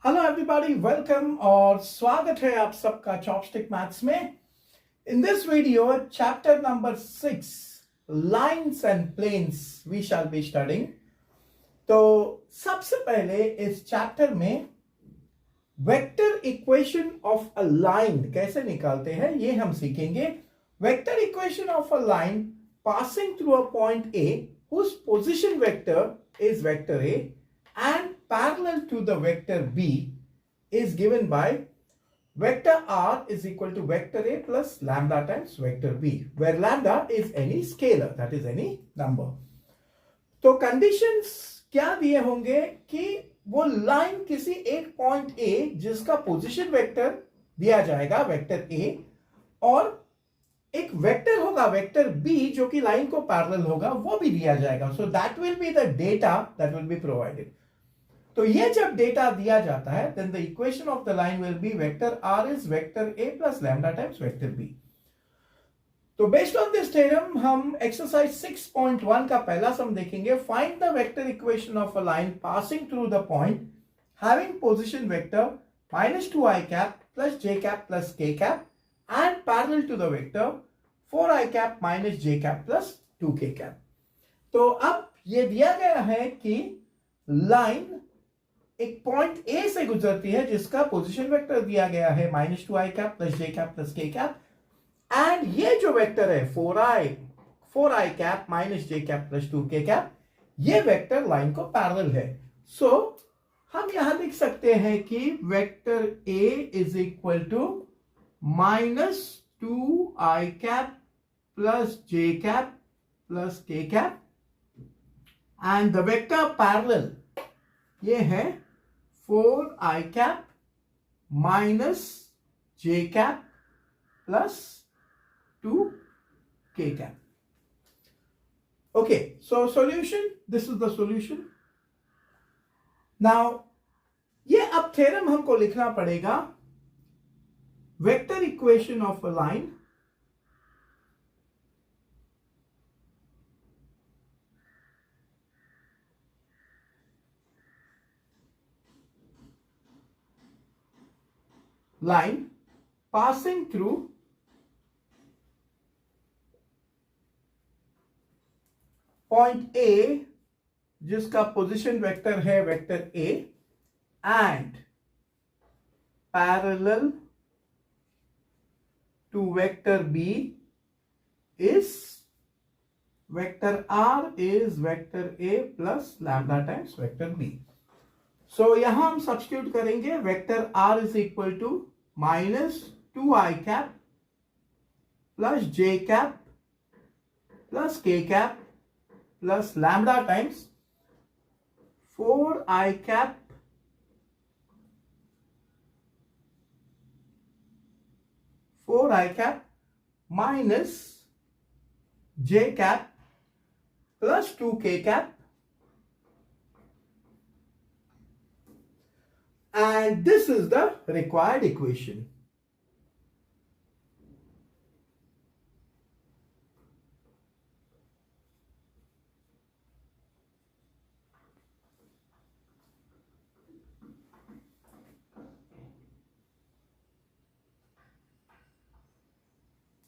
Hello everybody, welcome और स्वागत है आप सबका चॉपस्टिक मैथ्स में। In this video chapter number 6 lines and planes we shall be studying. तो सबसे पहले इस चैप्टर में vector equation of a line कैसे निकालते हैं ये हम सीखेंगे। Vector equation of a line passing through a point A whose position vector is vector A and parallel to the vector B is given by vector R is equal to vector A plus lambda times vector B, where lambda is any scalar, that is any number. तो conditions क्या दिए होंगे कि वो line किसी एक point A जिसका position vector दिया जाएगा वेक्टर A और एक वेक्टर होगा वेक्टर बी जो कि लाइन को पैरेलल होगा वो भी दिया जाएगा। So that will be the data that will be provided. तो ये जब डेटा दिया जाता है then the equation of the line will be vector are is vector A plus lambda times vector b. तो बेस्ड ऑन दिस थ्योरम हम exercise 6.1 का पहला सम देखेंगे। Find the vector equation of a line passing through the point having position vector -2i cap plus j cap plus k cap and parallel to the vector 4i cap minus j cap plus 2k cap। तो अब ये दिया गया है कि line एक point A से गुजरती है जिसका पोजीशन वेक्टर दिया गया है -2i cap plus j cap plus k cap and ये जो वेक्टर है 4i cap minus j cap plus 2k cap ये वेक्टर लाइन को पैरेलल है। सो हम यहां लिख सकते हैं कि vector A is equal to -2i cap plus j cap plus k cap and the vector parallel ये है 4i cap minus j cap plus 2k cap. Okay, so solution, this is the solution. Now ये अब theorem हमको लिखना पड़ेगा। Vector equation of a line passing through point A जिसका position vector है vector A and parallel to vector B is vector R is vector A plus lambda times vector B. So यहां हम substitute करेंगे vector R is equal to -2i cap plus j cap plus k cap plus lambda times 4i cap minus j cap plus 2k cap and this is the required equation.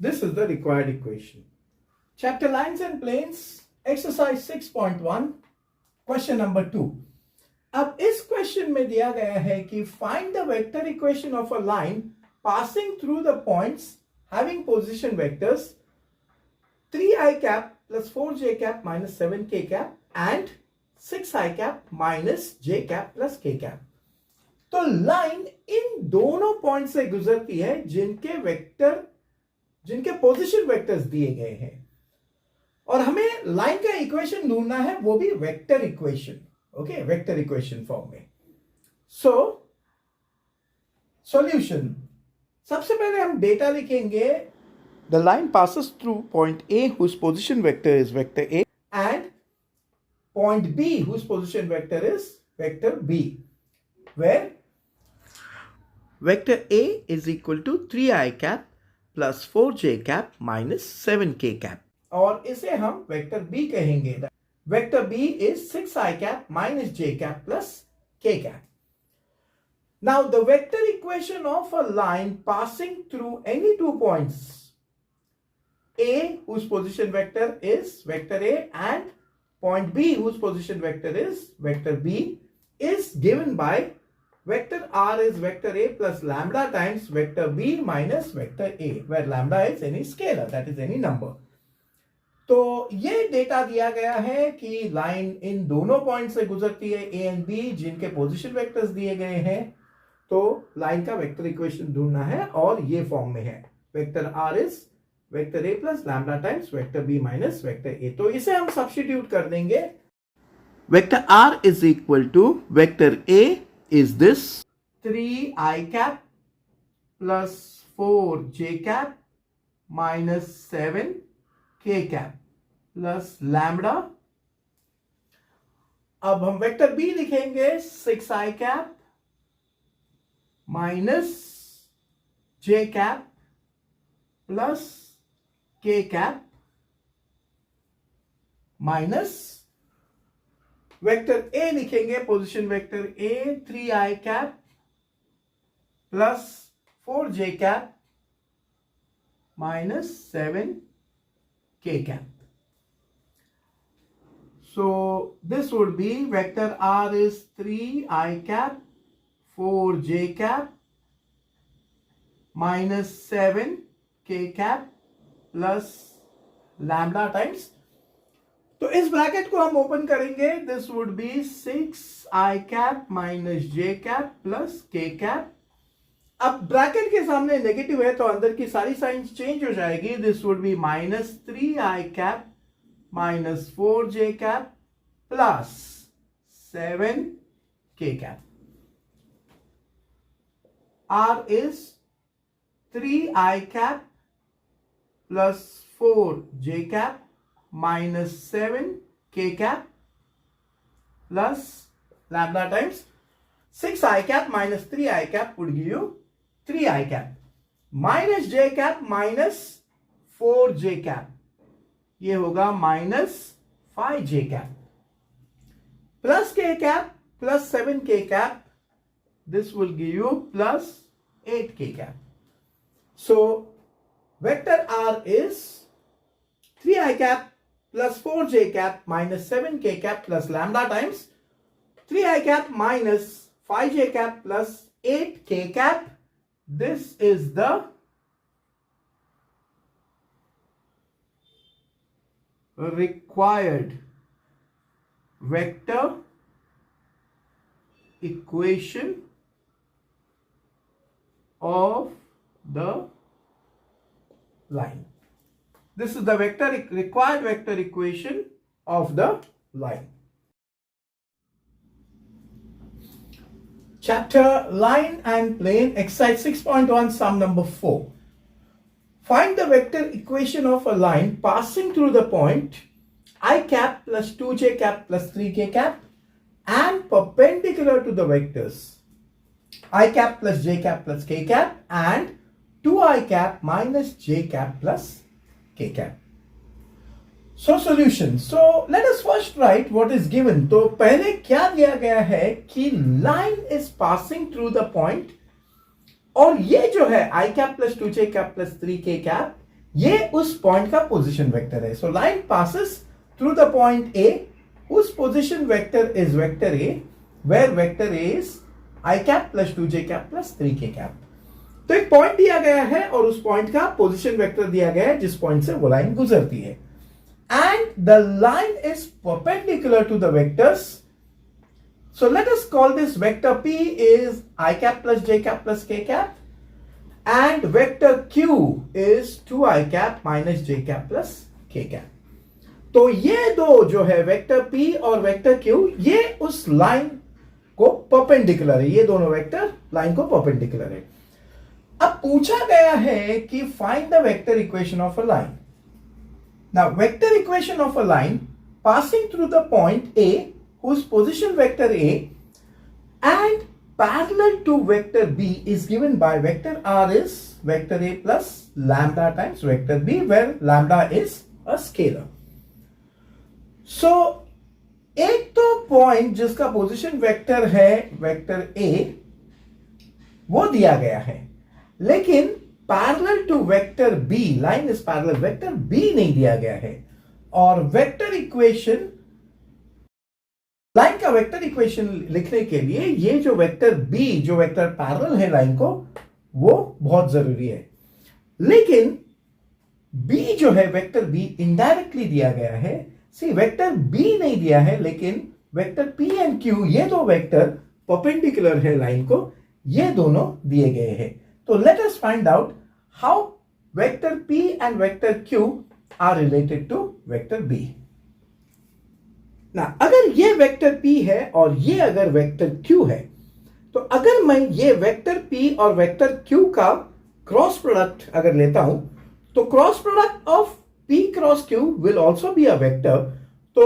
This is the required equation. Chapter Lines and Planes, exercise 6.1, question number 2. अब इस question में दिया गया है कि find the vector equation of a line passing through the points having position vectors 3i cap plus 4j cap minus 7k cap and 6i cap minus j cap plus k cap। तो line in दोनों point से गुजरती है जिनके position vectors दिए गए हैं और हमें लाइन का इक्वेशन ढूंढना है, वो भी vector equation. Okay, vector equation form में। सो सॉल्यूशन, सबसे पहले हम डेटा लिखेंगे। The line passes through point A whose position vector is vector A and point B whose position vector is vector B, where vector A is equal to 3i cap plus 4j cap minus 7k cap और इसे हम vector B कहेंगे। Vector B is 6i cap minus j cap plus k cap। Now the vector equation of a line passing through any 2 points, A whose position vector is vector A and point B whose position vector is vector B, is given by vector R is vector A plus lambda times vector B minus vector A, where lambda is any scalar, that is any number. तो ये data दिया गया है कि line in दोनों point से गुजरती है ए एंड बी, जिनके पोजीशन वेक्टर्स दिए गए हैं. तो लाइन का वेक्टर इक्वेशन ढूंढना है और ये फॉर्म में है. Vector are is vector A plus lambda times vector B minus vector A. तो इसे हम सब्स्टिट्यूट कर देंगे. Vector are is equal to vector A is this 3i cap plus 4j cap minus 7k cap plus lambda. अब हम vector B लिखेंगे 6i cap minus j cap plus k cap minus vector A लिखेंगे position vector A 3i cap plus 4j cap minus 7k cap. So this would be vector r is 3i cap 4j cap minus 7k cap plus lambda times. तो इस bracket को हम open करेंगे. This would be 6i cap minus j cap plus k cap. अब bracket के सामने negative है तो अंदर की सारी साइंस चेंज हो जाएगी. This would be minus 3i cap minus 4j cap plus 7k cap. R is 3i cap plus 4j cap minus 7k cap plus lambda times 6i cap minus 3i cap would give you 3i cap minus j cap minus 4j cap. ये होगा minus 5j cap plus k cap plus 7k cap. This will give you plus 8k cap. So vector R is 3i cap plus 4j cap minus 7k cap plus lambda times 3i cap minus 5j cap plus 8k cap. This is the required vector equation of the line. This is the required vector equation of the line. Chapter Line and Plane, exercise 6.1, sum number 4. Find the vector equation of a line passing through the point I cap plus 2j cap plus 3k cap and perpendicular to the vectors I cap plus j cap plus k cap and 2i cap minus j cap plus k cap. So solution. So let us first write what is given. तो पहले क्या दिया गया है कि line is passing through the point और ये जो है I cap plus 2j cap plus 3k cap ये उस पॉइंट का पोजीशन वेक्टर है. So line passes through the point A whose position vector is vector A, where vector A is I cap plus 2j cap plus 3k cap. तो एक point दिया गया है और उस पॉइंट का पोजीशन वेक्टर दिया गया है जिस पॉइंट से वो लाइन गुजरती है. And the line is perpendicular to the vectors. So let us call this vector P is I cap plus j cap plus k cap and vector Q is 2i cap minus j cap plus k cap. तो ये दो जो है vector P और vector Q ये उस line को perpendicular है. ये दोनों वेक्टर लाइन को परपेंडिकुलर है. अब पूछा गया है कि find the vector equation of a line. Now vector equation of a line passing through the point A whose position vector A and parallel to vector B is given by vector R is vector A plus lambda times vector B, where lambda is a scalar. So एक तो point जिसका position vector है vector A वो दिया गया है, लेकिन parallel to vector b, line is parallel, vector b नहीं दिया गया है। और वेक्टर इक्वेशन, लाइन का वेक्टर इक्वेशन लिखने के लिए ये जो वेक्टर बी, जो वेक्टर पैरेलल है लाइन को, वो बहुत जरूरी है। लेकिन बी जो है, वेक्टर बी इनडायरेक्टली दिया गया है। सी, वेक्टर बी नहीं दिया है, लेकिन वेक्टर पी एंड क्यू, ये दो वेक्टर परपेंडिकुलर है लाइन को, ये दोनों दिए गए हैं। तो let us find out how vector p and vector q are related to vector b. ना, अगर ये वेक्टर पी है और ये अगर वेक्टर क्यू है, तो अगर मैं ये वेक्टर पी और वेक्टर क्यू का क्रॉस प्रोडक्ट अगर लेता हूं, तो cross product of p cross q will also be a vector. तो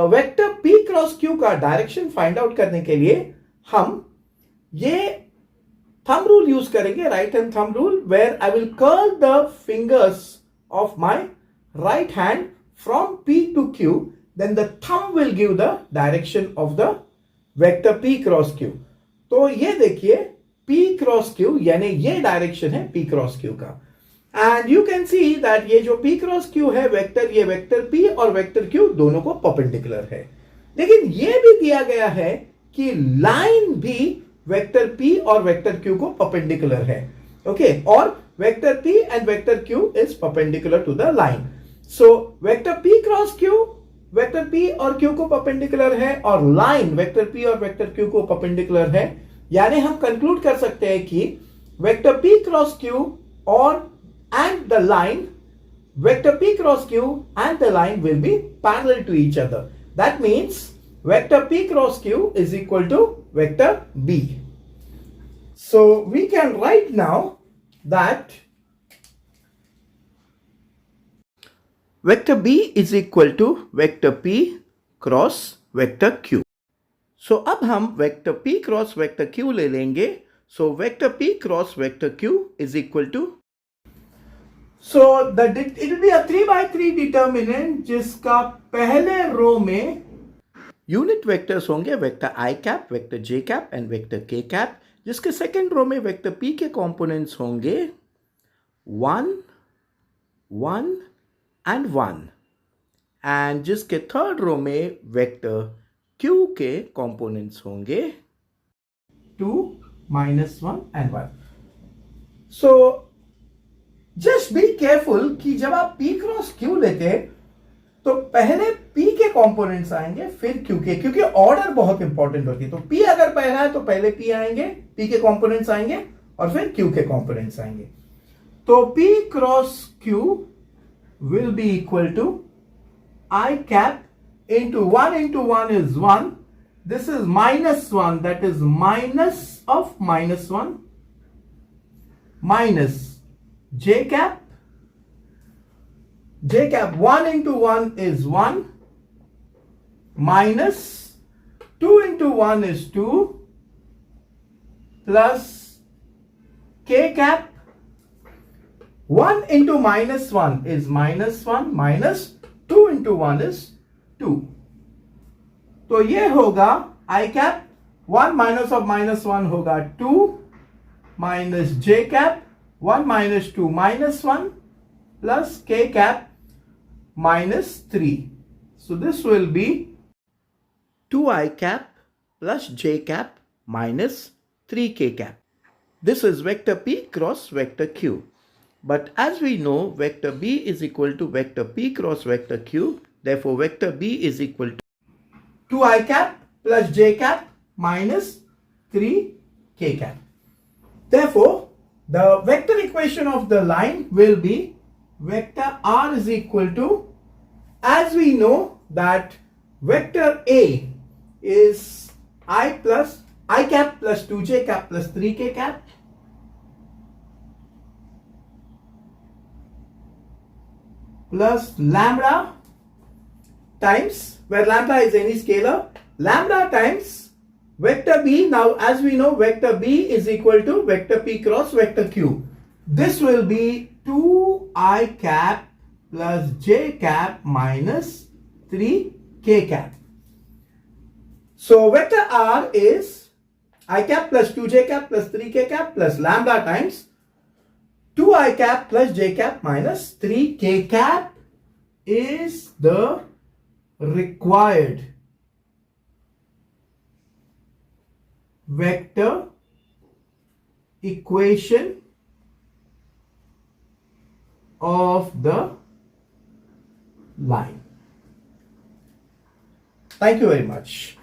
वेक्टर p क्रॉस q का डायरेक्शन फाइंड आउट करने के लिए हम ये थंब रूल यूज करेंगे, right hand thumb rule, where I will curl the fingers of my right hand from p to q, then the thumb will give the direction of the vector p cross q। तो ये देखिए p cross q, यानी ये direction है p cross q का। And you can see that ये जो p cross q है वेक्टर, ये वेक्टर p और वेक्टर q दोनों को परपेंडिकुलर है। लेकिन ये भी दिया गया है कि लाइन भी वेक्टर p और वेक्टर q को परपेंडिकुलर है। ओके, और vector p and vector q is perpendicular to the line. So vector p cross q vector p और q को परपेंडिकुलर है, और लाइन वेक्टर p और वेक्टर q को परपेंडिकुलर है। यानी हम कंक्लूड कर सकते हैं कि वेक्टर p क्रॉस q और and the line, vector p cross q and the line will be parallel to each other. That means vector p cross q is equal to vector b. So we can write now that vector b is equal to vector p cross vector q. So अब हम vector p cross vector q ले लेंगे. So vector p cross vector q is equal to, so it will be a 3x3 determinant जिसका पहले रो में unit vectors होंगे, vector i cap, vector j cap and vector k cap, जिसके second row में vector p के components होंगे 1, 1 and 1, and जिसके third row में वेक्टर q के कंपोनेंट्स होंगे 2, -1 and 1। So just be careful कि जब आप p क्रॉस q लेते हैं तो पहले p के कंपोनेंट्स आएंगे फिर q के, क्योंकि ऑर्डर बहुत इंपॉर्टेंट होती है। तो p अगर पहला है तो पहले p आएंगे, p के कंपोनेंट्स आएंगे और फिर q के कंपोनेंट्स आएंगे। तो p cross q will be equal to i cap into 1 is 1, this is -1, that is minus of -1 minus j cap, 1 into 1 is 1 minus 2 into 1 is 2 plus k cap, 1 into -1 is -1 minus 2 into 1 is 2। तो ये होगा i cap, 1 minus of -1 होगा 2 minus j cap, 1 minus 2 -1 plus k cap -3. So this will be 2i cap plus j cap minus 3k cap. This is vector p cross vector q. But as we know, vector b is equal to vector p cross vector q. Therefore, vector b is equal to 2i cap plus j cap minus 3k cap. Therefore, the vector equation of the line will be vector r is equal to, as we know that vector a is i cap plus 2j cap plus 3k cap plus lambda times, where lambda is any scalar, lambda times vector b. Now as we know, vector b is equal to vector p cross vector q. This will be 2i cap plus j cap minus 3k cap. So vector r is, I cap plus 2j cap plus 3k cap plus lambda times 2I cap plus j cap minus 3k cap is the required vector equation of the line. Thank you very much.